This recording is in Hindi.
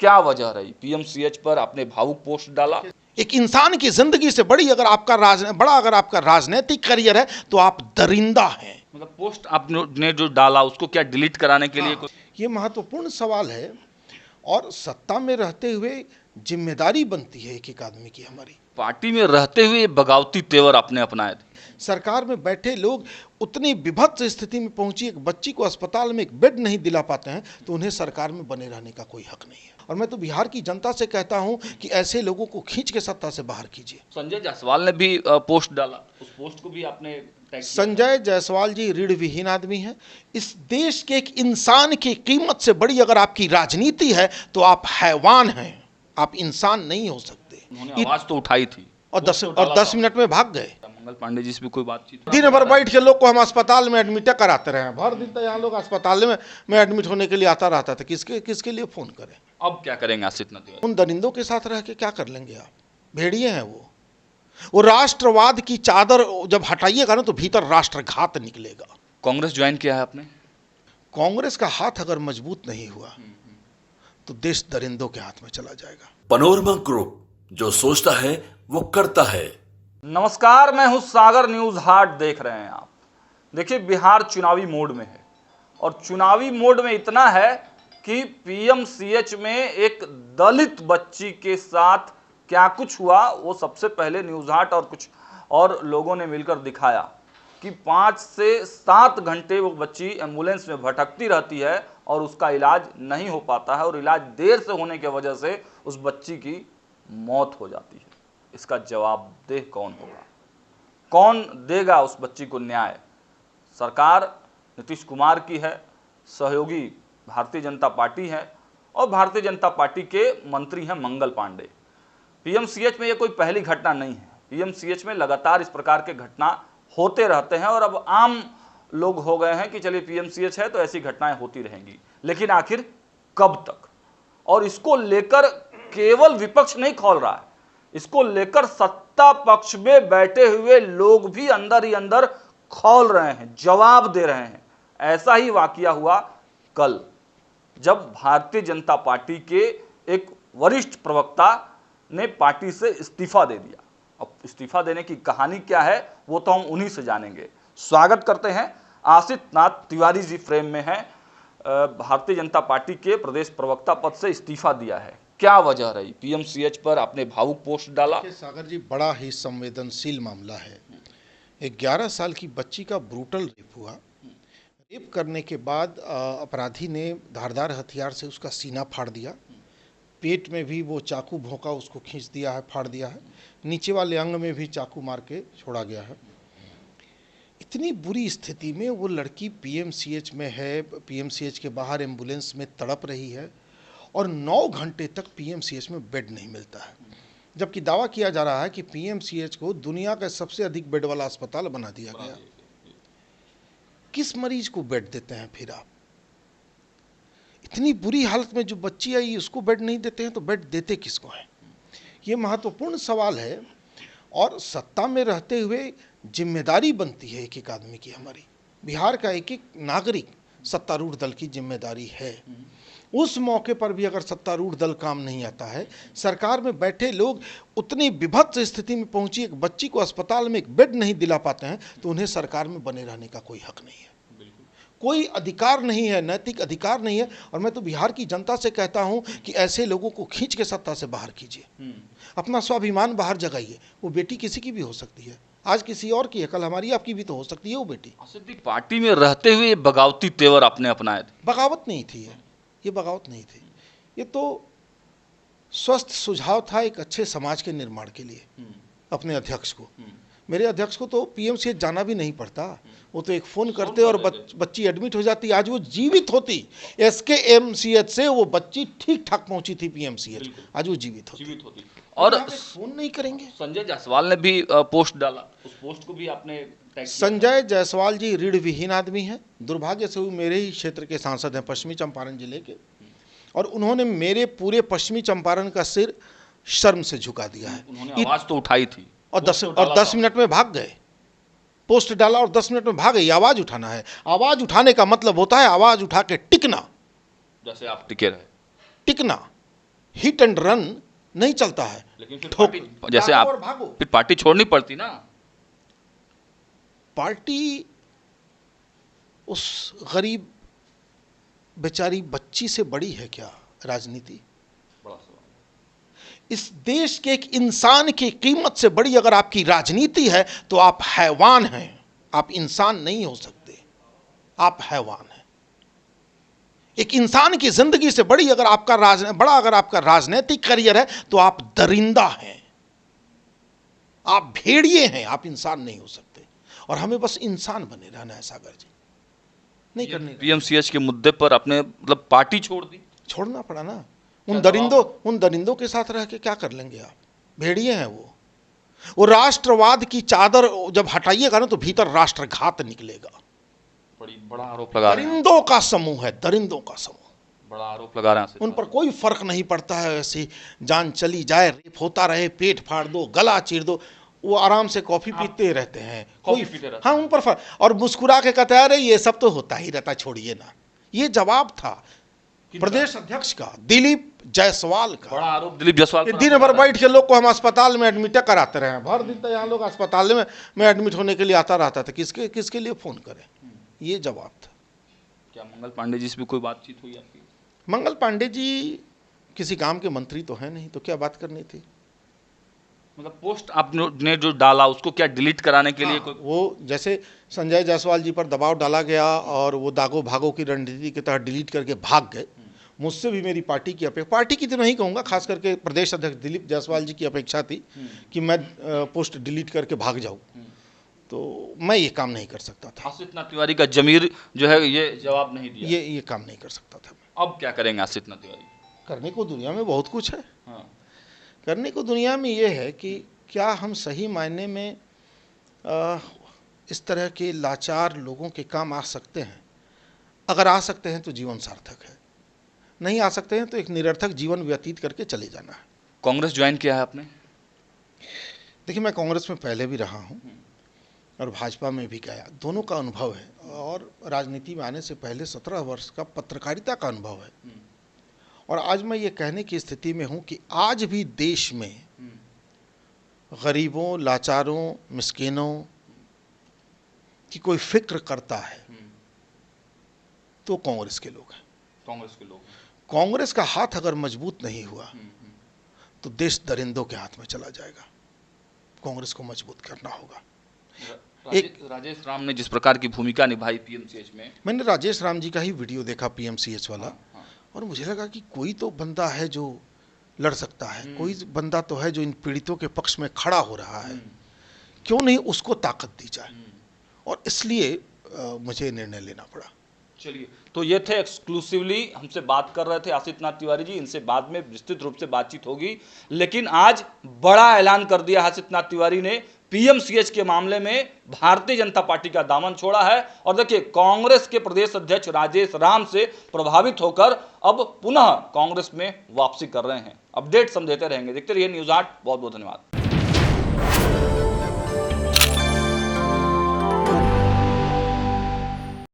क्या वजह रही? पीएमसीएच पर आपने भावुक पोस्ट डाला। एक इंसान की जिंदगी से बड़ी अगर आपका राजनीतिक करियर है तो आप दरिंदा हैं। मतलब पोस्ट आपने जो डाला उसको क्या डिलीट कराने के लिए ये महत्वपूर्ण सवाल है और सत्ता में रहते हुए जिम्मेदारी बनती है एक एक आदमी की हमारी। पार्टी में रहते हुए बगावती तेवर आपने अपनाए थे। सरकार में बैठे लोग उतनी विभत्स स्थिति में पहुंची, एक बच्ची को अस्पताल में एक बेड नहीं दिला पाते हैं तो उन्हें सरकार में बने रहने का कोई हक नहीं है। और मैं तो बिहार की जनता से कहता हूं कि ऐसे लोगों को खींच के सत्ता से बाहर कीजिए। संजय जायसवाल ने भी पोस्ट डाला, उस पोस्ट को भी आपने टैग किया। संजय जायसवाल जी ऋण विहीन आदमी हैं। इस देश के एक इंसान की कीमत से बड़ी अगर आपकी राजनीति है तो आप हैवान हैं, आप इंसान नहीं हो सकते। उन्होंने आवाज तो उठाई थी और 10 मिनट में भाग गए। मंगल पांडे जी से भी कोई बातचीत? दिन भर बैठ के लोग को हम अस्पताल में एडमिट कराते रहे, भर दिन तो यहाँ लोग अस्पताल में एडमिट होने के लिए आता रहता था। किसके लिए फोन करें? अब क्या करेंगे आसित नदी? उन दरिंदों के साथ रह के क्या कर लेंगे आप? भेड़िए हैं वो राष्ट्रवाद की चादर जब हटाइएगा ना तो भीतर राष्ट्रघात निकलेगा। कांग्रेस ज्वाइन किया है आपने? कांग्रेस का हाथ अगर मजबूत नहीं हुआ तो देश दरिंदों के हाथ में चला जाएगा। पनोरमा ग्रुप, जो सोचता है वो करता है। नमस्कार, मैं हूं सागर, न्यूज हाट देख रहे हैं आप। देखिए, बिहार चुनावी मोड में है और चुनावी मोड में इतना है कि पीएमसीएच में एक दलित बच्ची के साथ क्या कुछ हुआ वो सबसे पहले न्यूज हाट और कुछ और लोगों ने मिलकर दिखाया कि 5 से 7 घंटे वो बच्ची एम्बुलेंस में भटकती रहती है और उसका इलाज नहीं हो पाता है और इलाज देर से होने की वजह से उस बच्ची की मौत हो जाती है। इसका जवाबदेह कौन होगा? कौन देगा उस बच्ची को न्याय? सरकार नीतीश कुमार की है, सहयोगी भारतीय जनता पार्टी है और भारतीय जनता पार्टी के मंत्री हैं मंगल पांडे। पीएमसीएच में ये कोई पहली घटना नहीं है। पीएमसीएच में लगातार इस प्रकार के घटना होते रहते हैं और अब आम लोग हो गए हैं कि चलिए पीएमसीएच है तो ऐसी घटनाएं होती रहेंगी। लेकिन आखिर कब तक? और इसको लेकर केवल विपक्ष नहीं खौल रहा है, इसको लेकर सत्ता पक्ष में बैठे हुए लोग भी अंदर ही अंदर खौल रहे हैं, जवाब दे रहे हैं। ऐसा ही वाकया हुआ कल, जब भारतीय जनता पार्टी के एक वरिष्ठ प्रवक्ता ने पार्टी से इस्तीफा दे दिया। अब इस्तीफा देने की कहानी क्या है वो तो हम उन्हीं से जानेंगे। स्वागत करते हैं, आसित नाथ तिवारी जी फ्रेम में हैं। भारतीय जनता पार्टी के प्रदेश प्रवक्ता पद से इस्तीफा दिया है, क्या वजह रही? पीएमसीएच पर आपने भावुक पोस्ट डाला। सागर जी, बड़ा ही संवेदनशील मामला है। एक 11 साल की बच्ची का ब्रूटल रेप हुआ। रेप करने के बाद अपराधी ने धारदार हथियार से उसका सीना फाड़ दिया, पेट में भी वो चाकू भोंका, उसको खींच दिया है, फाड़ दिया है, नीचे वाले अंग में भी चाकू मार के छोड़ा गया है। इतनी बुरी स्थिति में वो लड़की पीएमसीएच में है, पीएमसीएच के बाहर एम्बुलेंस में तड़प रही है और 9 घंटे तक पीएमसीएच में बेड नहीं मिलता है, जबकि दावा किया जा रहा है कि पीएमसीएच को दुनिया का सबसे अधिक बेड वाला अस्पताल बना दिया गया। किस मरीज को बेड देते हैं फिर आप? इतनी बुरी हालत में जो बच्ची आई उसको बेड नहीं देते हैं तो बेड देते किसको हैं? ये महत्वपूर्ण सवाल है और सत्ता में रहते हुए जिम्मेदारी बनती है एक एक आदमी की हमारी। बिहार का एक एक नागरिक सत्तारूढ़ दल की जिम्मेदारी है। उस मौके पर भी अगर सत्तारूढ़ दल काम नहीं आता है, सरकार में बैठे लोग उतनी विभत्स स्थिति में पहुंची, एक बच्ची को अस्पताल में एक बेड नहीं दिला पाते हैं तो उन्हें सरकार में बने रहने का कोई हक नहीं है, कोई अधिकार नहीं है, नैतिक अधिकार नहीं है। और मैं तो बिहार की जनता से कहता हूं कि ऐसे लोगों को खींच के सत्ता से बाहर कीजिए, अपना स्वाभिमान बाहर जगाइए। वो बेटी किसी की भी हो सकती है, आज किसी और की है, कल हमारी आपकी भी तो हो सकती है वो बेटी। पार्टी में रहते हुए बगावती तेवर आपने अपनाए थे। बगावत नहीं थी ये बगावत नहीं थी, ये तो स्वस्थ सुझाव था एक अच्छे समाज के निर्माण के लिए। अपने अध्यक्ष को, मेरे अध्यक्ष को तो पीएमसीएच जाना भी नहीं पड़ता, वो तो एक फ़ोन करते और बच्ची एडमिट हो जाती। आज वो जीवित होती, एसकेएमसीएच से वो बच्ची ठीक ठाक पहुंची थी पीएमसीएच, आज वो जीवित होती। और फोन नहीं करेंगे। संजय जायसवाल ने भी पोस्ट डाला, उस पोस्ट को भी आपने टैग किया। संजय जायसवाल जी ऋण विहीन आदमी हैं। दुर्भाग्य से वो मेरे ही क्षेत्र के सांसद हैं, पश्चिमी चंपारण जिले के, और उन्होंने मेरे पूरे पश्चिमी चंपारण का सिर शर्म से झुका दिया है। उन्होंने आवाज तो उठाई थी और 10 मिनट में भाग गए। पोस्ट डाला और 10 मिनट में भाग गए। आवाज उठाना है, आवाज उठाने का मतलब होता है आवाज उठा के टिकना, जैसे आप टिके रहे। टिकना हिट एंड रन नहीं चलता है। लेकिन फिर ठोक पार्टी जैसे भागो आप और भागो। फिर पार्टी छोड़नी पड़ती ना। पार्टी उस गरीब बेचारी बच्ची से बड़ी है क्या राजनीति? बड़ा सवाल। इस देश के एक इंसान की कीमत से बड़ी अगर आपकी राजनीति है तो आप हैवान हैं, आप इंसान नहीं हो सकते, आप हैवान हैं। एक इंसान की जिंदगी से बड़ी अगर आपका अगर आपका राजनीतिक करियर है तो आप दरिंदा हैं, आप भेड़िए हैं, आप इंसान नहीं हो सकते। और हमें बस इंसान बने रहना है सागर जी, नहीं करने का। पीएमसीएच के मुद्दे पर आपने मतलब पार्टी छोड़ दी? छोड़ना पड़ा ना। क्या उन दरिंदों के साथ रह के क्या कर लेंगे आप? भेड़िए हैं वो राष्ट्रवाद की चादर जब हटाइएगा ना तो भीतर राष्ट्रघात निकलेगा। बड़ा आरोप लगा रहे हैं। दरिंदों का समूह है, दरिंदों का समूह। बड़ा आरोप लगा रहे हैं। उन पर कोई फर्क नहीं पड़ता है, ऐसी जान चली जाए, रेप होता रहे, पेट फाड़ दो, गला चीर दो, वो आराम से कॉफी पीते रहते हैं। कॉफी पीते रहते हाँ, उन पर फर्क। और मुस्कुरा के कहते अरे ये सब तो होता ही रहता, छोड़िए ना। ये जवाब था प्रदेश अध्यक्ष का, दिलीप जायसवाल का। बड़ा आरोप दिलीप जायसवाल पर दिन भर बैठ के लोग को हम अस्पताल में एडमिट कराते रहे। भर दिन तो यहाँ लोग अस्पताल में एडमिट होने के लिए आता रहता था। किसके लिए फोन करें? ये जवाब था। क्या मंगल पांडे जी से भी कोई बातचीत हुई आपकी? मंगल पांडे जी किसी काम के मंत्री तो है नहीं, तो क्या बात करनी थी? मतलब पोस्ट आपने जो डाला उसको क्या डिलीट कराने के लिए कोई? वो जैसे संजय जायसवाल जी पर दबाव डाला गया और वो दागो भागो की रणनीति के तहत डिलीट करके भाग गए। मुझसे भी मेरी पार्टी की अपेक्षा, पार्टी की तो नहीं कहूँगा, खास करके प्रदेश अध्यक्ष दिलीप जायसवाल जी की अपेक्षा थी कि मैं पोस्ट डिलीट करके भाग जाऊँ, तो मैं ये काम नहीं कर सकता था। आसिफ नाथ तिवारी का जमीर जो है ये जवाब नहीं दिया। ये काम नहीं कर सकता था। अब क्या करेंगे आसिफ नाथ तिवारी? करने को दुनिया में बहुत कुछ है। हाँ। करने को दुनिया में ये है कि क्या हम सही मायने में इस तरह के लाचार लोगों के काम आ सकते हैं? अगर आ सकते हैं तो जीवन सार्थक है, नहीं आ सकते हैं तो एक निरर्थक जीवन व्यतीत करके चले जाना है। कांग्रेस ज्वाइन किया है आपने? देखिए, मैं कांग्रेस में पहले भी रहा हूँ और भाजपा में भी गया, दोनों का अनुभव है। और राजनीति में आने से पहले 17 वर्ष का पत्रकारिता का अनुभव है। और आज मैं ये कहने की स्थिति में हूँ कि आज भी देश में गरीबों, लाचारों, मिस्कीनों की कोई फिक्र करता है तो कांग्रेस के लोग हैं। कांग्रेस के लोग। कांग्रेस का हाथ अगर मजबूत नहीं हुआ तो देश दरिंदों के हाथ में चला जाएगा। कांग्रेस को मजबूत करना होगा। राजेश राम ने जिस प्रकार की भूमिका निभाई पीएमसीएच में, मैंने राजेश राम जी का ही वीडियो देखा पीएमसीएच वाला। और मुझे लगा कि कोई तो बंदा है जो लड़ सकता है, कोई बंदा तो है जो इन पीड़ितों के पक्ष में खड़ा हो रहा है, क्यों नहीं उसको ताकत दी जाए। और इसलिए मुझे निर्णय लेना पड़ा। चलिए, तो ये थे एक्सक्लूसिवली हमसे बात कर रहे थे आसिफ नाथ तिवारी जी। इनसे बाद में विस्तृत रूप से बातचीत होगी, लेकिन आज बड़ा ऐलान कर दिया आसिफ नाथ तिवारी ने। पीएमसीएच के मामले में भारतीय जनता पार्टी का दामन छोड़ा है। और देखिए, कांग्रेस के प्रदेश अध्यक्ष राजेश राम से प्रभावित होकर अब पुनः कांग्रेस में वापसी कर रहे हैं। अपडेट्स हम देते रहेंगे, देखते रहिए न्यूज़ 8। बहुत बहुत धन्यवाद।